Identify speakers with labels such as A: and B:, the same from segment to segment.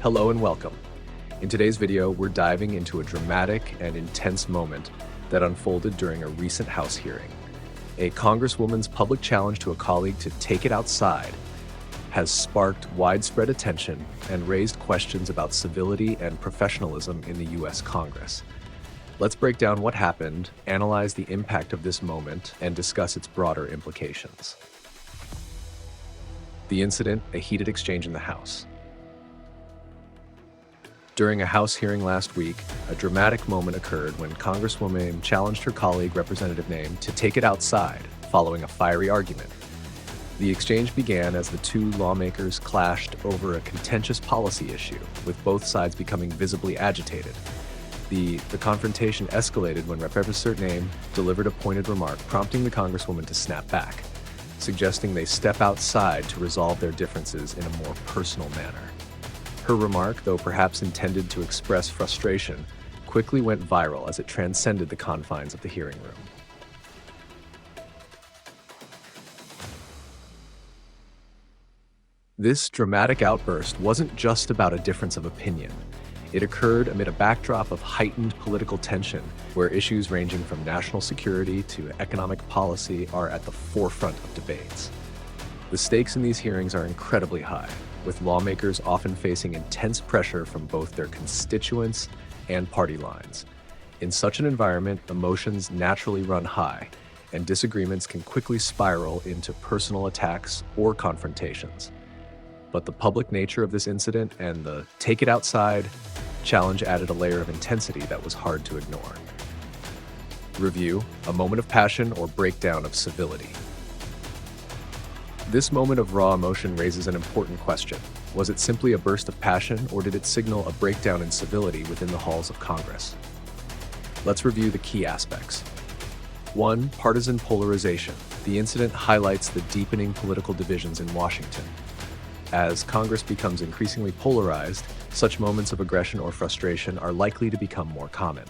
A: Hello and welcome. In today's video, we're diving into a dramatic and intense moment that unfolded during a recent House hearing. A Congresswoman's public challenge to a colleague to take it outside has sparked widespread attention and raised questions about civility and professionalism in the U.S. Congress. Let's break down what happened, analyze the impact of this moment, and discuss its broader implications. The incident, a heated exchange in the House. During a House hearing last week, a dramatic moment occurred when Congresswoman challenged her colleague, Representative Name, to take it outside, following a fiery argument. The exchange began as the two lawmakers clashed over a contentious policy issue, with both sides becoming visibly agitated. The confrontation escalated when Representative Name delivered a pointed remark, prompting the Congresswoman to snap back, suggesting they step outside to resolve their differences in a more personal manner. Her remark, though perhaps intended to express frustration, quickly went viral as it transcended the confines of the hearing room. This dramatic outburst wasn't just about a difference of opinion. It occurred amid a backdrop of heightened political tension, where issues ranging from national security to economic policy are at the forefront of debates. The stakes in these hearings are incredibly high, with lawmakers often facing intense pressure from both their constituents and party lines. In such an environment, emotions naturally run high, and disagreements can quickly spiral into personal attacks or confrontations. But the public nature of this incident and the take it outside challenge added a layer of intensity that was hard to ignore. Review, a moment of passion or breakdown of civility. This moment of raw emotion raises an important question. Was it simply a burst of passion, or did it signal a breakdown in civility within the halls of Congress? Let's review the key aspects. 1. Partisan polarization. The incident highlights the deepening political divisions in Washington. As Congress becomes increasingly polarized, such moments of aggression or frustration are likely to become more common.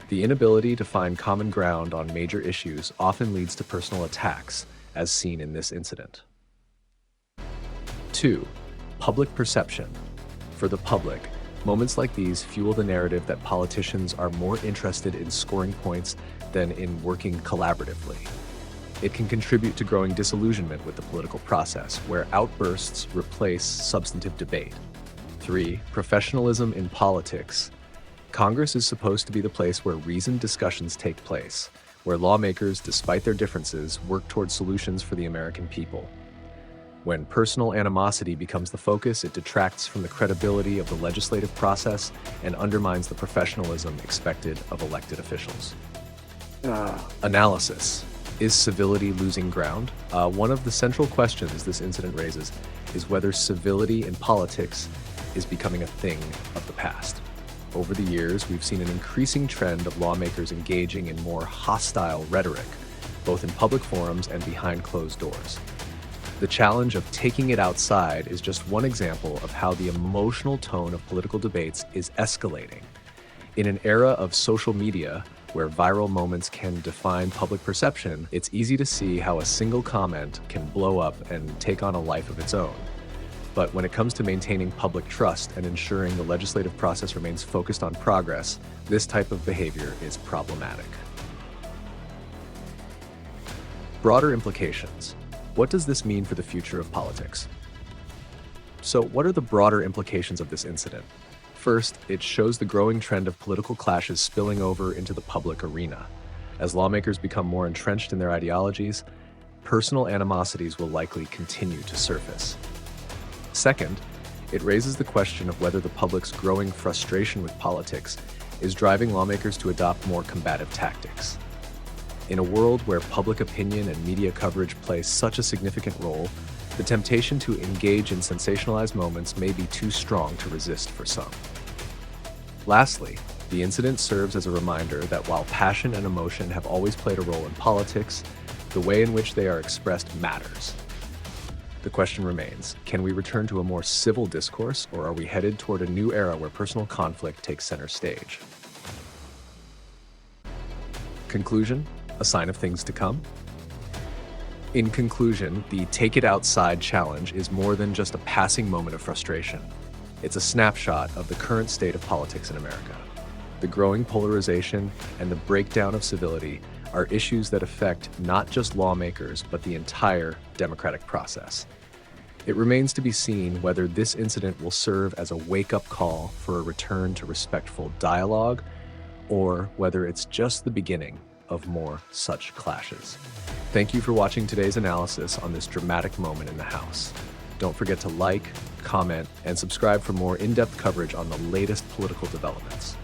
A: The inability to find common ground on major issues often leads to personal attacks, as seen in this incident. 2. Public perception. For the public, moments like these fuel the narrative that politicians are more interested in scoring points than in working collaboratively. It can contribute to growing disillusionment with the political process, where outbursts replace substantive debate. 3. Professionalism in politics. Congress is supposed to be the place where reasoned discussions take place, where lawmakers, despite their differences, work toward solutions for the American people. When personal animosity becomes the focus, it detracts from the credibility of the legislative process and undermines the professionalism expected of elected officials. Analysis. Is civility losing ground? One of the central questions this incident raises is whether civility in politics is becoming a thing of the past. Over the years, we've seen an increasing trend of lawmakers engaging in more hostile rhetoric, both in public forums and behind closed doors. The challenge of taking it outside is just one example of how the emotional tone of political debates is escalating. In an era of social media, where viral moments can define public perception, it's easy to see how a single comment can blow up and take on a life of its own. But when it comes to maintaining public trust and ensuring the legislative process remains focused on progress, this type of behavior is problematic. Broader implications. What does this mean for the future of politics? So, what are the broader implications of this incident? First, it shows the growing trend of political clashes spilling over into the public arena. As lawmakers become more entrenched in their ideologies, personal animosities will likely continue to surface. Second, it raises the question of whether the public's growing frustration with politics is driving lawmakers to adopt more combative tactics. In a world where public opinion and media coverage play such a significant role, the temptation to engage in sensationalized moments may be too strong to resist for some. Lastly, the incident serves as a reminder that while passion and emotion have always played a role in politics, the way in which they are expressed matters. The question remains, can we return to a more civil discourse, or are we headed toward a new era where personal conflict takes center stage? Conclusion, a sign of things to come? In conclusion, the Take It Outside challenge is more than just a passing moment of frustration. It's a snapshot of the current state of politics in America. The growing polarization and the breakdown of civility are issues that affect not just lawmakers, but the entire democratic process. It remains to be seen whether this incident will serve as a wake-up call for a return to respectful dialogue, or whether it's just the beginning of more such clashes. Thank you for watching today's analysis on this dramatic moment in the House. Don't forget to like, comment, and subscribe for more in-depth coverage on the latest political developments.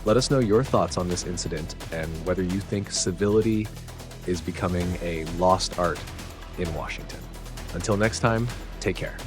A: Let us know your thoughts on this incident and whether you think civility is becoming a lost art in Washington. Until next time, take care.